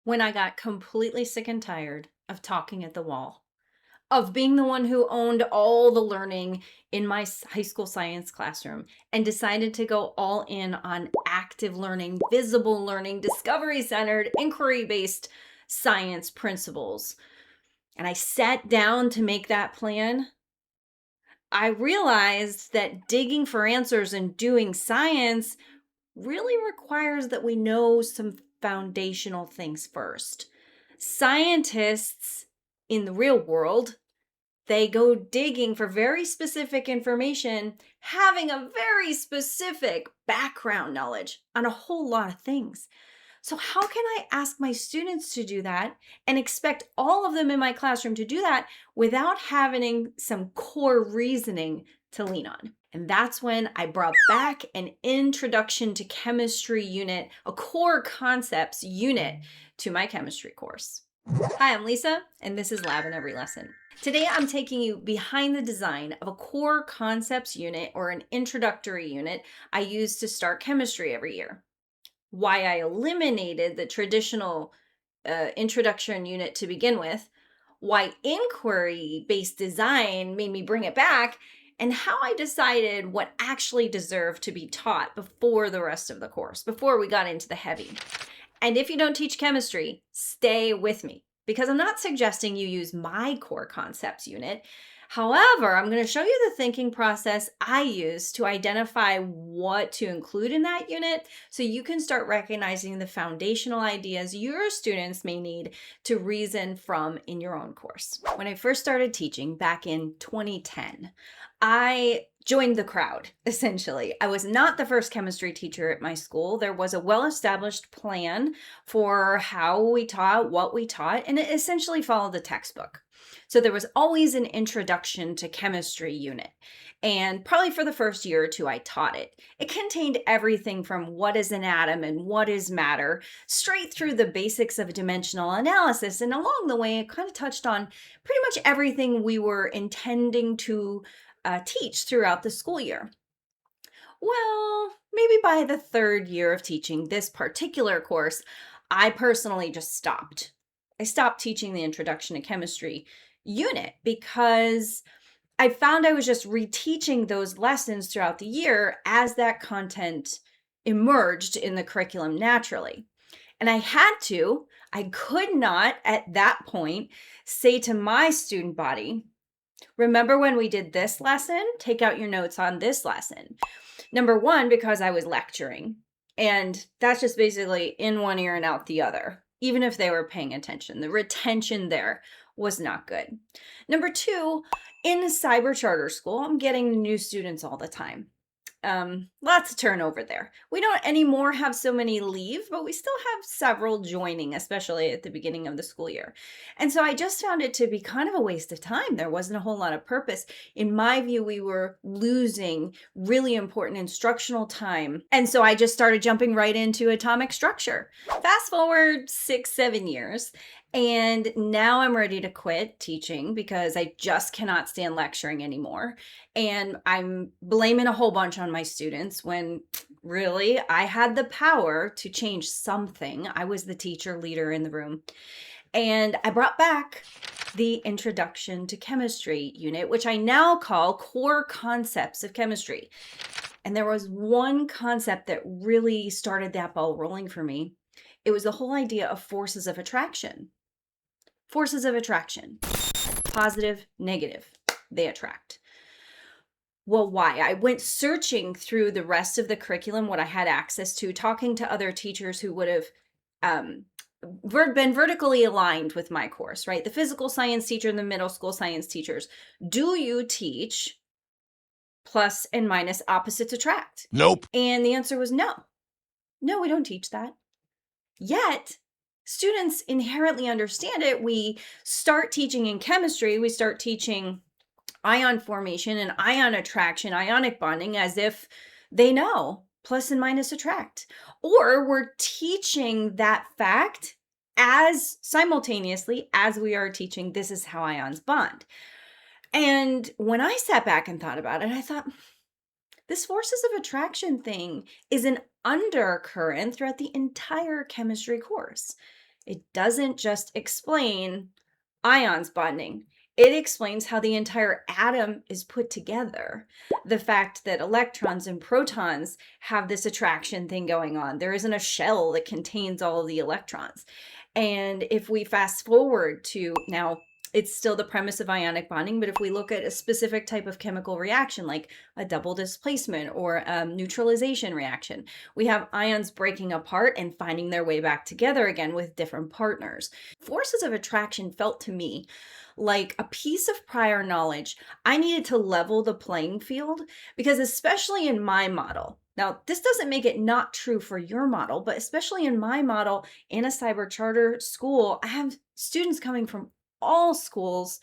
When I got completely sick and tired of talking at the wall, of being the one who owned all the learning in my high school science classroom and decided to go all in on active learning, visible learning, discovery centered, inquiry based science principles. And I sat down to make that plan. I realized that digging for answers and doing science really requires that we know some foundational things first. Scientists in the real world, they go digging for very specific information, having a very specific background knowledge on a whole lot of things. So, how can I ask my students to do that and expect all of them in my classroom to do that without having some core reasoning to lean on? And that's when I brought back an introduction to chemistry unit, a core concepts unit to my chemistry course. Hi, I'm Lisa, and this is Lab in Every Lesson. Today, I'm taking you behind the design of a core concepts unit or an introductory unit I use to start chemistry every year. Why I eliminated the traditional introduction unit to begin with, why inquiry based design made me bring it back, and how I decided what actually deserved to be taught before the rest of the course, before we got into the heavy. And if you don't teach chemistry, stay with me because I'm not suggesting you use my core concepts unit. However, I'm going to show you the thinking process I use to identify what to include in that unit so you can start recognizing the foundational ideas your students may need to reason from in your own course. When I first started teaching back in 2010, I joined the crowd, essentially. I was not the first chemistry teacher at my school. There was a well-established plan for how we taught, what we taught, and it essentially followed the textbook. So there was always an introduction to chemistry unit. And probably for the first year or two, I taught it. It contained everything from what is an atom and what is matter, straight through the basics of dimensional analysis. And along the way, it kind of touched on pretty much everything we were intending to teach throughout the school year. Well, maybe by the third year of teaching this particular course, I personally just stopped. I stopped teaching the introduction to chemistry unit because I found I was just reteaching those lessons throughout the year as that content emerged in the curriculum naturally. And I could not at that point say to my student body, remember when we did this lesson? Take out your notes on this lesson. Number one, because I was lecturing, and that's just basically in one ear and out the other, even if they were paying attention. The retention there was not good. Number two, in a cyber charter school, I'm getting new students all the time. Lots of turnover there. We don't anymore have so many leave, but we still have several joining, especially at the beginning of the school year. And so I just found it to be kind of a waste of time. There wasn't a whole lot of purpose. In my view, we were losing really important instructional time. And so I just started jumping right into atomic structure. Fast forward 6, 7 years, and now I'm ready to quit teaching because I just cannot stand lecturing anymore. And I'm blaming a whole bunch on my students when really I had the power to change something. I was the teacher leader in the room. And I brought back the Introduction to Chemistry unit, which I now call Core Concepts of Chemistry. And there was one concept that really started that ball rolling for me. It was the whole idea of forces of attraction. Forces of attraction, positive, negative, they attract. Well, why? I went searching through the rest of the curriculum, what I had access to, talking to other teachers who would have been vertically aligned with my course, right? The physical science teacher and the middle school science teachers. Do you teach plus and minus opposites attract? Nope. And the answer was no. No, we don't teach that. Yet, students inherently understand it. We start teaching in chemistry, we start teaching ion formation and ion attraction, ionic bonding, as if they know plus and minus attract. Or we're teaching that fact as simultaneously as we are teaching this is how ions bond. And when I sat back and thought about it, I thought, this forces of attraction thing is an undercurrent throughout the entire chemistry course. It doesn't just explain ions bonding. It explains how the entire atom is put together. The fact that electrons and protons have this attraction thing going on. There isn't a shell that contains all of the electrons. And if we fast forward to now, it's still the premise of ionic bonding, but if we look at a specific type of chemical reaction, like a double displacement or a neutralization reaction, we have ions breaking apart and finding their way back together again with different partners. Forces of attraction felt to me like a piece of prior knowledge. I needed to level the playing field because, especially in my model, now this doesn't make it not true for your model, but especially in my model in a cyber charter school, I have students coming from all schools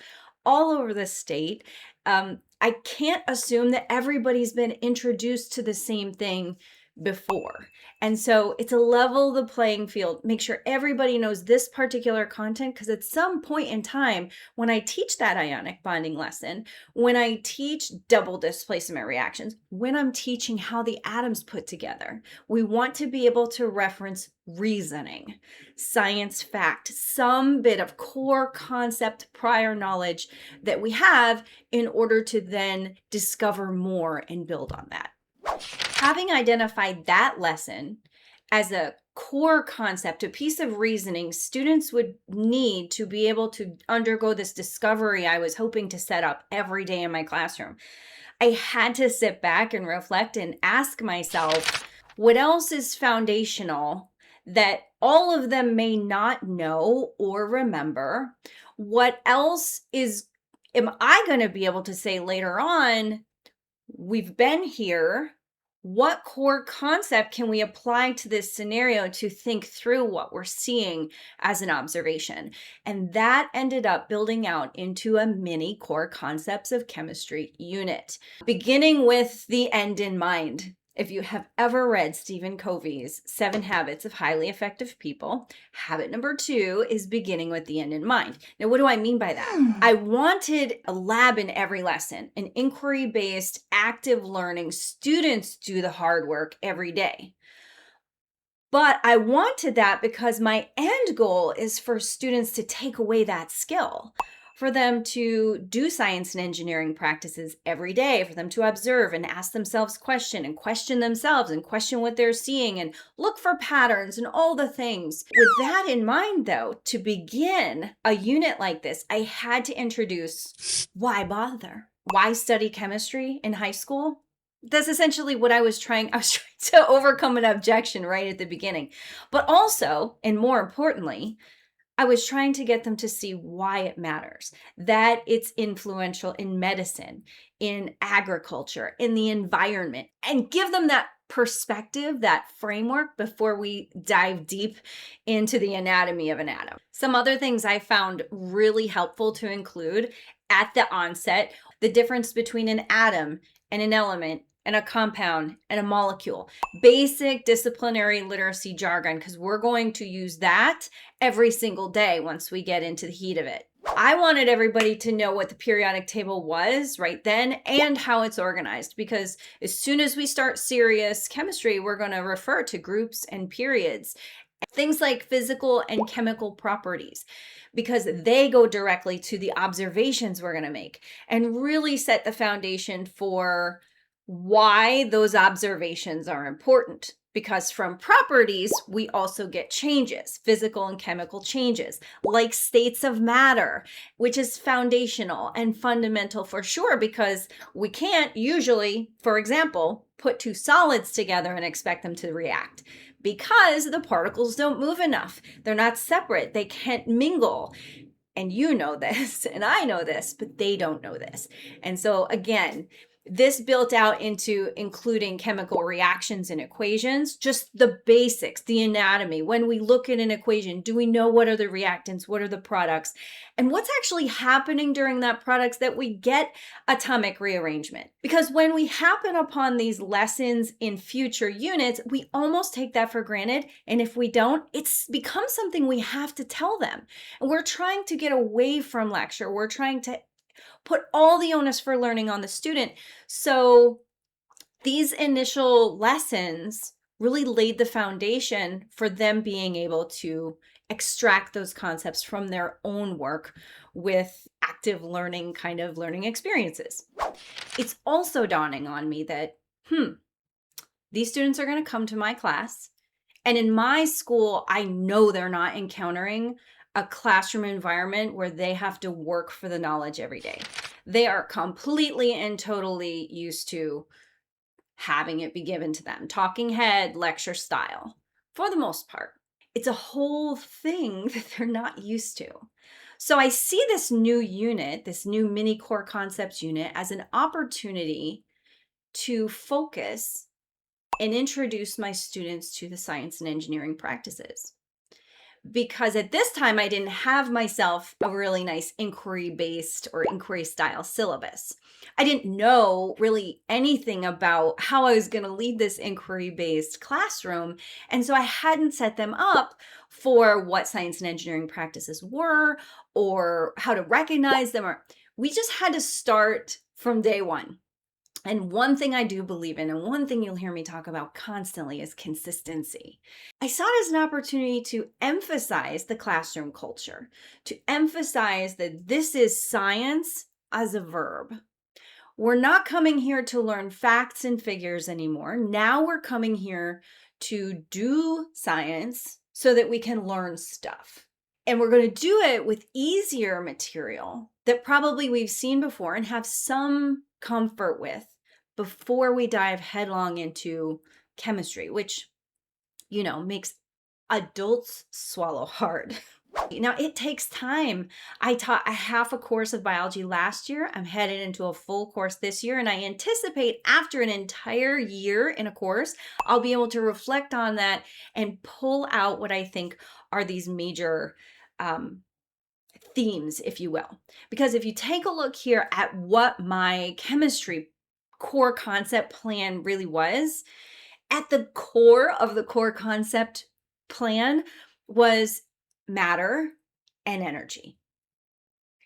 all over the state. I can't assume that everybody's been introduced to the same thing before. And so it's a level the playing field. Make sure everybody knows this particular content, because at some point in time, when I teach that ionic bonding lesson, when I teach double displacement reactions, when I'm teaching how the atoms put together, we want to be able to reference reasoning, science fact, some bit of core concept prior knowledge that we have in order to then discover more and build on that. Having identified that lesson as a core concept, a piece of reasoning students would need to be able to undergo this discovery I was hoping to set up every day in my classroom, I had to sit back and reflect and ask myself, what else is foundational that all of them may not know or remember? What else am I going to be able to say later on, we've been here? What core concept can we apply to this scenario to think through what we're seeing as an observation? And that ended up building out into a mini core concepts of chemistry unit, beginning with the end in mind. If you have ever read Stephen Covey's 7 Habits of Highly Effective People, habit number 2 is beginning with the end in mind. Now, what do I mean by that? I wanted a lab in every lesson, an inquiry-based, active learning. Students do the hard work every day. But I wanted that because my end goal is for students to take away that skill, for them to do science and engineering practices every day, for them to observe and ask themselves questions and question themselves and question what they're seeing and look for patterns and all the things. With that in mind, though, to begin a unit like this, I had to introduce why bother? Why study chemistry in high school? That's essentially what I was trying to overcome an objection right at the beginning. But also, and more importantly, I was trying to get them to see why it matters, that it's influential in medicine, in agriculture, in the environment, and give them that perspective, that framework before we dive deep into the anatomy of an atom. Some other things I found really helpful to include at the onset: the difference between an atom and an element and a compound and a molecule. Basic disciplinary literacy jargon, because we're going to use that every single day once we get into the heat of it. I wanted everybody to know what the periodic table was right then and how it's organized, because as soon as we start serious chemistry, we're going to refer to groups and periods. Things like physical and chemical properties, because they go directly to the observations we're going to make and really set the foundation for why those observations are important. Because from properties, we also get changes, physical and chemical changes, like states of matter, which is foundational and fundamental for sure, because we can't usually, for example, put two solids together and expect them to react, because the particles don't move enough. They're not separate. They can't mingle. And you know this, and I know this, but they don't know this. And so again, this built out into including chemical reactions and equations, just the basics, the anatomy. When we look at an equation, do we know what are the reactants, what are the products, and what's actually happening during that products that we get atomic rearrangement? Because when we happen upon these lessons in future units, we almost take that for granted. And if we don't, it's become something we have to tell them. And we're trying to get away from lecture. We're trying to put all the onus for learning on the student. So these initial lessons really laid the foundation for them being able to extract those concepts from their own work with active learning kind of learning experiences. It's also dawning on me that, these students are going to come to my class. And in my school, I know they're not encountering a classroom environment where they have to work for the knowledge every day. They are completely and totally used to having it be given to them, talking head, lecture style, for the most part. It's a whole thing that they're not used to. So I see this new unit, this new mini core concepts unit, as an opportunity to focus and introduce my students to the science and engineering practices. Because at this time, I didn't have myself a really nice inquiry based or inquiry style syllabus. I didn't know really anything about how I was going to lead this inquiry based classroom. And so I hadn't set them up for what science and engineering practices were or how to recognize them. Or we just had to start from day one. And one thing I do believe in, and one thing you'll hear me talk about constantly, is consistency. I saw it as an opportunity to emphasize the classroom culture, to emphasize that this is science as a verb. We're not coming here to learn facts and figures anymore. Now we're coming here to do science so that we can learn stuff. And we're going to do it with easier material that probably we've seen before and have some comfort with before we dive headlong into chemistry, which, makes adults swallow hard. Now, it takes time. I taught a half a course of biology last year. I'm headed into a full course this year, and I anticipate after an entire year in a course, I'll be able to reflect on that and pull out what I think are these major themes, if you will. Because if you take a look here at what my chemistry core concept plan really was, at the core of the core concept plan was matter and energy.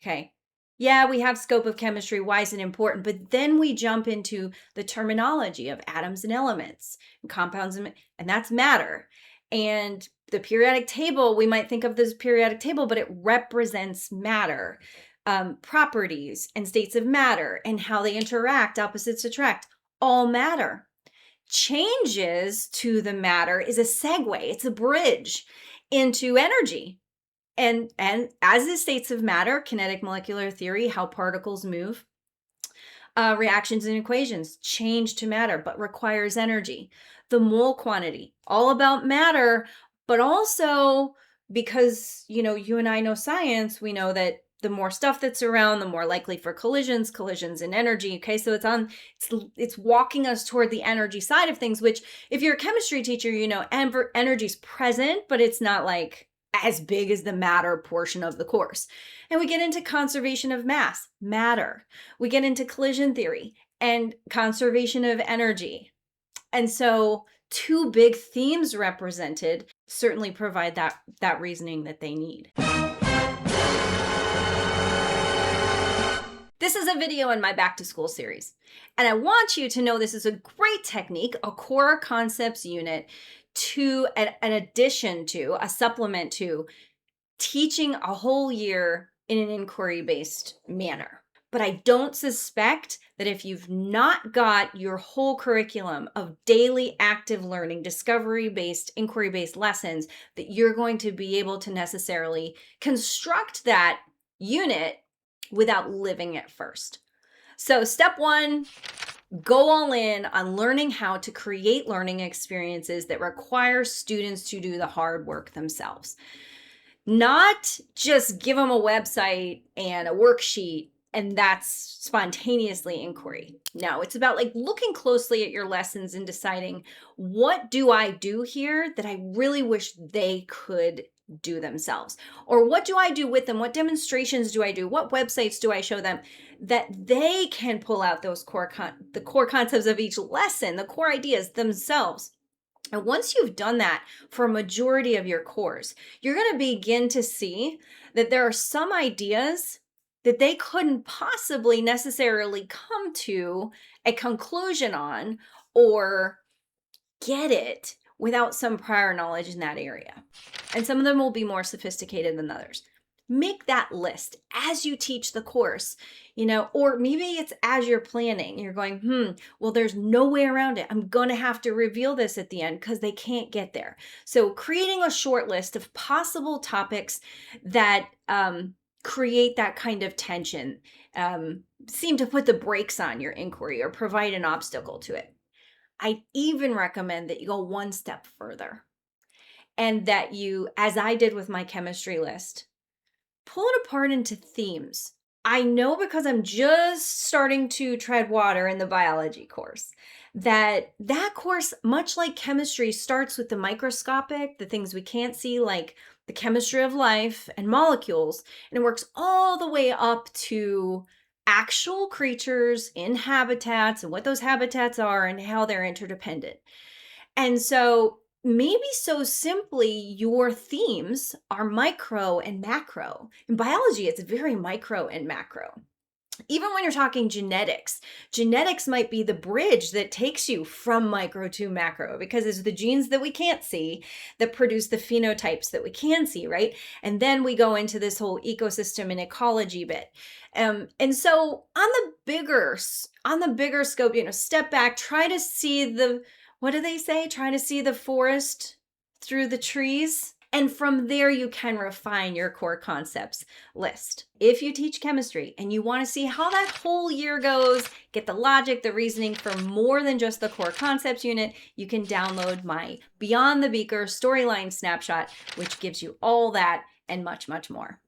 Okay. Yeah, we have scope of chemistry. Why is it important? But then we jump into the terminology of atoms and elements and compounds, and that's matter. And the periodic table, we might think of this periodic table, but it represents matter, properties and states of matter and how they interact, opposites attract, all matter. Changes to the matter is a segue, it's a bridge into energy. And as the states of matter, kinetic molecular theory, how particles move, reactions and equations change to matter, but requires energy. The mole quantity, all about matter, but also because, you and I know science, we know that the more stuff that's around, the more likely for collisions and energy. Okay, so it's walking us toward the energy side of things, which if you're a chemistry teacher, energy's present, but it's not like as big as the matter portion of the course. And we get into conservation of mass, matter. We get into collision theory and conservation of energy. And so two big themes represented certainly provide that reasoning that they need. This is a video in my back to school series, and I want you to know this is a great technique, a core concepts unit, to an addition to, a supplement to teaching a whole year in an inquiry-based manner. But I don't suspect that if you've not got your whole curriculum of daily active learning, discovery-based, inquiry-based lessons, that you're going to be able to necessarily construct that unit without living it first. So step one, go all in on learning how to create learning experiences that require students to do the hard work themselves. Not just give them a website and a worksheet and that's spontaneously inquiry. No, it's about looking closely at your lessons and deciding, what do I do here that I really wish they could do themselves? Or what do I do with them? What demonstrations do I do? What websites do I show them that they can pull out those the core concepts of each lesson, the core ideas themselves? And once you've done that for a majority of your course, you're going to begin to see that there are some ideas that they couldn't possibly necessarily come to a conclusion on or get it without some prior knowledge in that area. And some of them will be more sophisticated than others. Make that list as you teach the course, or maybe it's as you're planning. You're going, well, there's no way around it. I'm going to have to reveal this at the end because they can't get there. So creating a short list of possible topics that create that kind of tension, seem to put the brakes on your inquiry or provide an obstacle to it. I even recommend that you go one step further and that you, as I did with my chemistry list, pull it apart into themes. I know because I'm just starting to tread water in the biology course that course, much like chemistry, starts with the microscopic, the things we can't see, like the chemistry of life and molecules, and it works all the way up to actual creatures in habitats and what those habitats are and how they're interdependent. And so maybe so simply your themes are micro and macro. In biology, it's very micro and macro. Even when you're talking genetics, genetics might be the bridge that takes you from micro to macro because it's the genes that we can't see that produce the phenotypes that we can see, right? And then we go into this whole ecosystem and ecology bit. And so on the bigger scope, step back, try to see what do they say? Try to see the forest through the trees. And from there, you can refine your core concepts list. If you teach chemistry and you want to see how that whole year goes, get the logic, the reasoning for more than just the core concepts unit, you can download my Beyond the Beaker storyline snapshot, which gives you all that and much, much more.